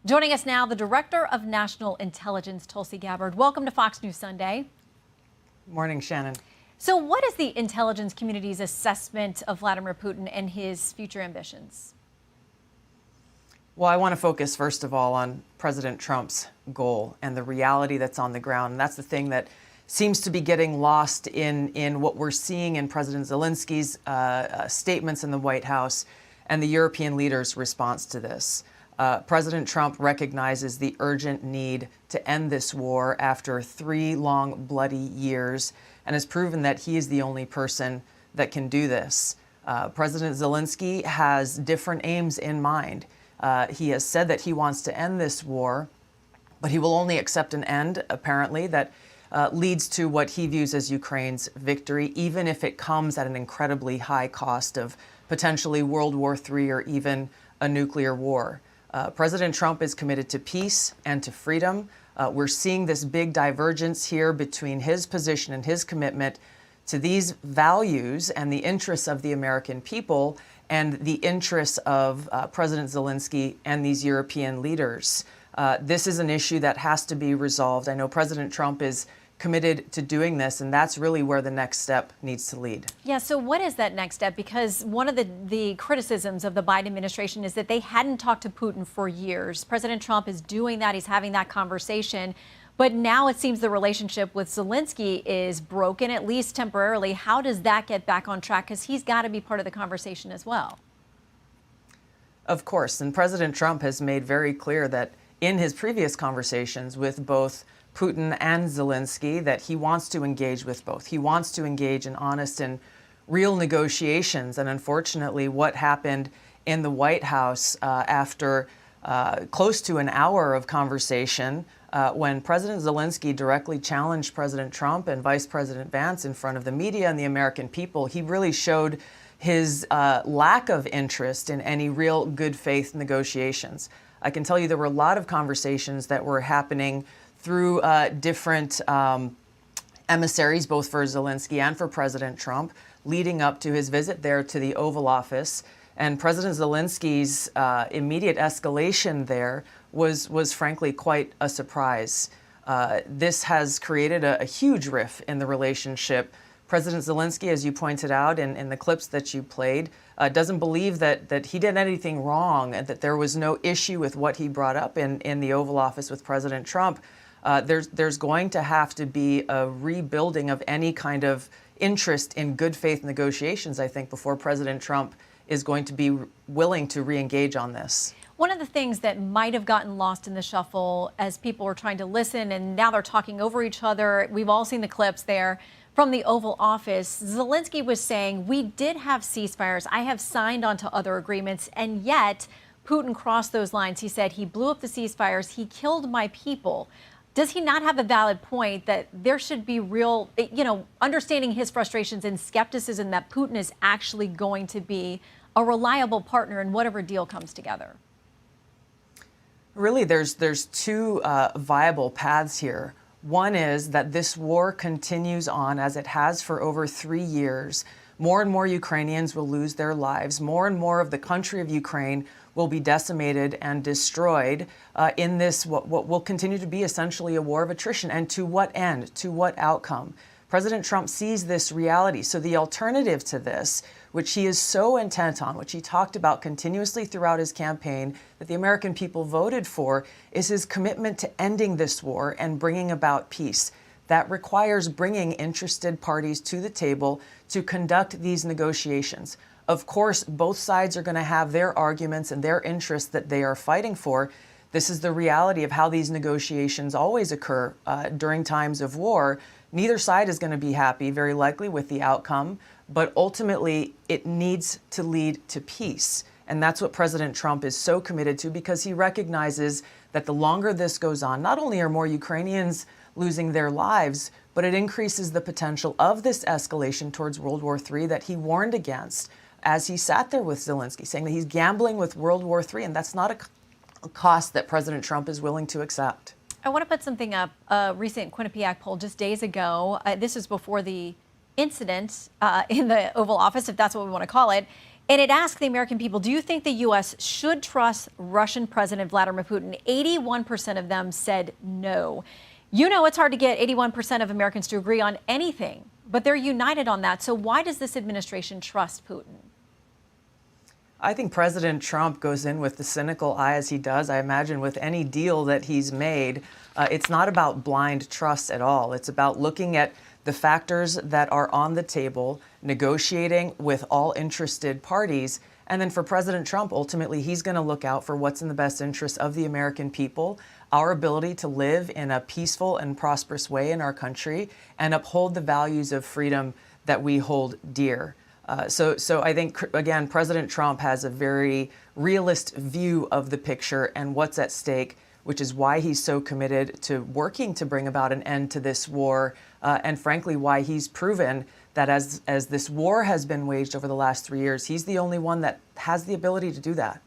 Joining us now, the Director of National Intelligence, Tulsi Gabbard. Welcome to Fox News Sunday. Morning, Shannon. So what is the intelligence community's assessment of Vladimir Putin and his future ambitions? Well, I want to focus, first of all, on President Trump's goal and the reality that's on the ground. And that's the thing that seems to be getting lost in what we're seeing in President Zelensky's statements in the White House and the European leaders' response to this. President Trump recognizes the urgent need to end this war after 3 long, bloody years and has proven that he is the only person that can do this. President Zelensky has different aims in mind. He has said that he wants to end this war, but he will only accept an end, apparently, that leads to what he views as Ukraine's victory, even if it comes at an incredibly high cost of potentially World War III or even a nuclear war. President Trump is committed to peace and to freedom. We're seeing this big divergence here between his position and his commitment to these values and the interests of the American people and the interests of President Zelensky and these European leaders. This is an issue that has to be resolved. I know President Trump is committed to doing this, and that's really where the next step needs to lead. Yeah, so what is that next step? Because one of the criticisms of the Biden administration is that they hadn't talked to Putin for years. President Trump is doing that. He's having that conversation. But now it seems the relationship with Zelensky is broken, at least temporarily. How does that get back on track? Because he's got to be part of the conversation as well. Of course, and President Trump has made very clear that in his previous conversations with both Putin and Zelensky that he wants to engage with both. He wants to engage in honest and real negotiations. And unfortunately, what happened in the White House after close to an hour of conversation, when President Zelensky directly challenged President Trump and Vice President Vance in front of the media and the American people, he really showed his lack of interest in any real good faith negotiations. I can tell you there were a lot of conversations that were happening through different emissaries, both for Zelensky and for President Trump, leading up to his visit there to the Oval Office. And President Zelensky's immediate escalation there was frankly quite a surprise. This has created a huge rift in the relationship. President Zelensky, as you pointed out in the clips that you played, doesn't believe that he did anything wrong, and that there was no issue with what he brought up in the Oval Office with President Trump. There's going to have to be a rebuilding of any kind of interest in good faith negotiations, I think, before President Trump is going to be willing to re-engage on this. One of the things that might have gotten lost in the shuffle as people were trying to listen, and now they're talking over each other, we've all seen the clips there from the Oval Office. Zelensky was saying, we did have ceasefires. I have signed onto other agreements, and yet Putin crossed those lines. He said he blew up the ceasefires. He killed my people. Does he not have a valid point that there should be real, understanding his frustrations and skepticism that Putin is actually going to be a reliable partner in whatever deal comes together? Really, there's 2 viable paths here. One is that this war continues on as it has for over 3 years. More and more Ukrainians will lose their lives. More and more of the country of Ukraine will be decimated and destroyed in this, what will continue to be essentially a war of attrition. And to what end? To what outcome? President Trump sees this reality. So the alternative to this, which he is so intent on, which he talked about continuously throughout his campaign, that the American people voted for, is his commitment to ending this war and bringing about peace. That requires bringing interested parties to the table to conduct these negotiations. Of course, both sides are going to have their arguments and their interests that they are fighting for. This is the reality of how these negotiations always occur during times of war. Neither side is going to be happy, very likely, with the outcome, but ultimately it needs to lead to peace. And that's what President Trump is so committed to, because he recognizes that the longer this goes on, not only are more Ukrainians losing their lives, but it increases the potential of this escalation towards World War III that he warned against as he sat there with Zelensky, saying that he's gambling with World War III, and that's not a cost that President Trump is willing to accept. I want to put something up, a recent Quinnipiac poll just days ago. This is before the incident in the Oval Office, if that's what we want to call it. And it asked the American people, do you think the U.S. should trust Russian President Vladimir Putin? 81% of them said no. You know, it's hard to get 81% of Americans to agree on anything, but they're united on that. So why does this administration trust Putin? I think President Trump goes in with the cynical eye as he does, I imagine, with any deal that he's made. It's not about blind trust at all. It's about looking at the factors that are on the table, negotiating with all interested parties. And then for President Trump, ultimately, he's going to look out for what's in the best interest of the American people, our ability to live in a peaceful and prosperous way in our country, and uphold the values of freedom that we hold dear. So I think, again, President Trump has a very realist view of the picture and what's at stake, which is why he's so committed to working to bring about an end to this war, and frankly, why he's proven that as this war has been waged over the last 3 years, he's the only one that has the ability to do that.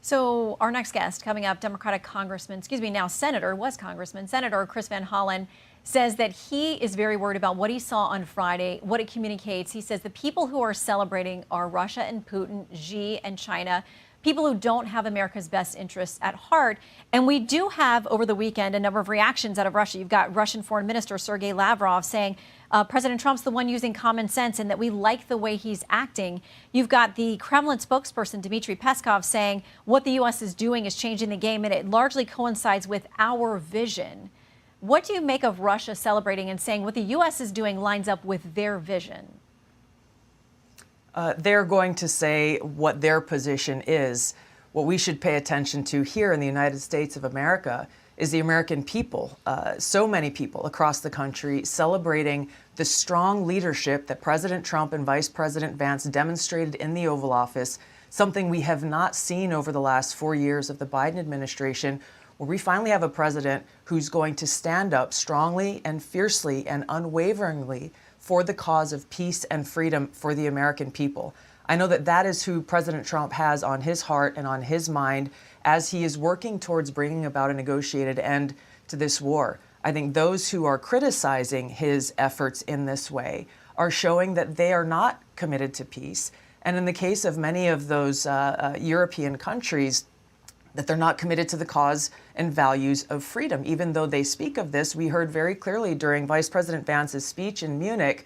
So our next guest coming up, Democratic Congressman, Senator Chris Van Hollen, says that he is very worried about what he saw on Friday, what it communicates. He says the people who are celebrating are Russia and Putin, Xi and China, people who don't have America's best interests at heart. And we do have, over the weekend, a number of reactions out of Russia. You've got Russian Foreign Minister Sergei Lavrov saying President Trump's the one using common sense and that we like the way he's acting. You've got the Kremlin spokesperson, Dmitry Peskov, saying what the U.S. is doing is changing the game, and it largely coincides with our vision. What do you make of Russia celebrating and saying what the U.S. is doing lines up with their vision? They're going to say what their position is. What we should pay attention to here in the United States of America is the American people, so many people across the country celebrating the strong leadership that President Trump and Vice President Vance demonstrated in the Oval Office, something we have not seen over the last 4 years of the Biden administration, where we finally have a president who's going to stand up strongly and fiercely and unwaveringly for the cause of peace and freedom for the American people. I know that that is who President Trump has on his heart and on his mind as he is working towards bringing about a negotiated end to this war. I think those who are criticizing his efforts in this way are showing that they are not committed to peace. And in the case of many of those European countries, that they're not committed to the cause and values of freedom. Even though they speak of this, we heard very clearly during Vice President Vance's speech in Munich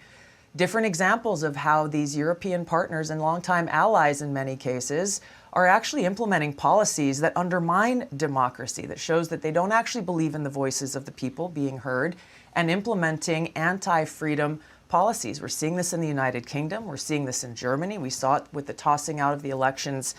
different examples of how these European partners and longtime allies in many cases are actually implementing policies that undermine democracy, that shows that they don't actually believe in the voices of the people being heard, and implementing anti-freedom policies. We're seeing this in the United Kingdom. We're seeing this in Germany. We saw it with the tossing out of the elections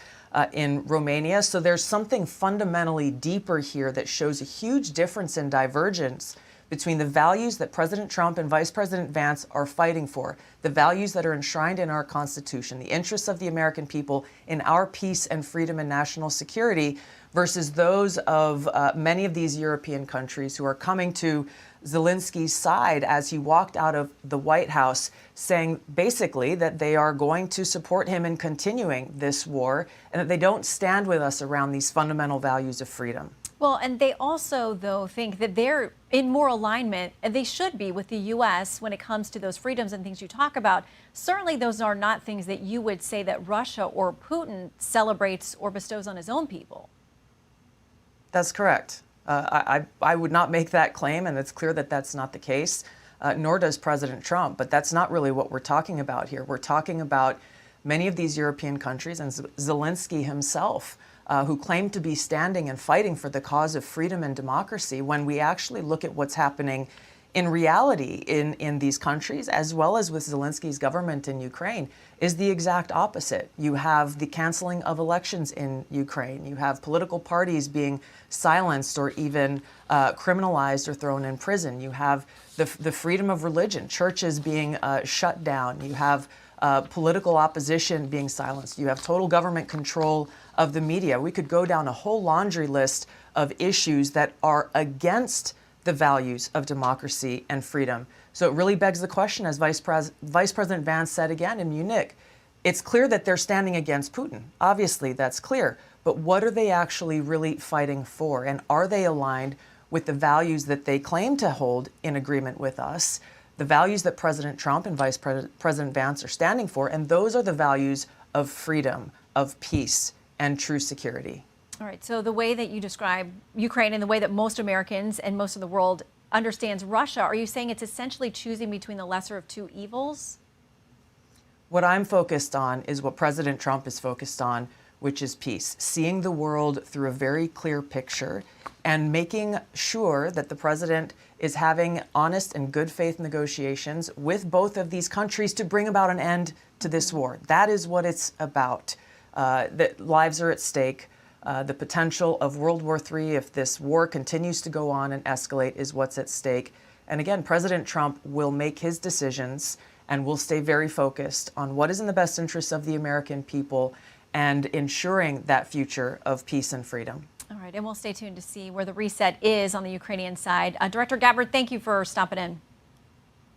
in Romania. So there's something fundamentally deeper here that shows a huge difference in divergence between the values that President Trump and Vice President Vance are fighting for, the values that are enshrined in our Constitution, the interests of the American people in our peace and freedom and national security, versus those of many of these European countries who are coming to Zelensky's side as he walked out of the White House, saying basically that they are going to support him in continuing this war and that they don't stand with us around these fundamental values of freedom. Well, and they also, though, think that they're in more alignment, and they should be, with the U.S. when it comes to those freedoms and things you talk about. Certainly, those are not things that you would say that Russia or Putin celebrates or bestows on his own people. That's correct. I would not make that claim, and it's clear that that's not the case, nor does President Trump. But that's not really what we're talking about here. We're talking about many of these European countries and Zelensky himself, who claim to be standing and fighting for the cause of freedom and democracy, when we actually look at what's happening in reality in these countries, as well as with Zelensky's government in Ukraine, is the exact opposite. You have the canceling of elections in Ukraine. You have political parties being silenced or even criminalized or thrown in prison. You have the freedom of religion, churches being shut down. You have political opposition being silenced. You have total government control of the media. We could go down a whole laundry list of issues that are against the values of democracy and freedom. So it really begs the question, as Vice President Vance said again in Munich, it's clear that they're standing against Putin. Obviously, that's clear. But what are they actually really fighting for? And are they aligned with the values that they claim to hold in agreement with us, the values that President Trump and Vice President Vance are standing for? And those are the values of freedom, of peace, and true security. All right, so the way that you describe Ukraine and the way that most Americans and most of the world understands Russia, are you saying it's essentially choosing between the lesser of two evils? What I'm focused on is what President Trump is focused on, which is peace, seeing the world through a very clear picture and making sure that the president is having honest and good faith negotiations with both of these countries to bring about an end to this war. That is what it's about. That lives are at stake. The potential of World War III, if this war continues to go on and escalate, is what's at stake. And again, President Trump will make his decisions and will stay very focused on what is in the best interest of the American people and ensuring that future of peace and freedom. All right, and we'll stay tuned to see where the reset is on the Ukrainian side. Director Gabbard, thank you for stopping in.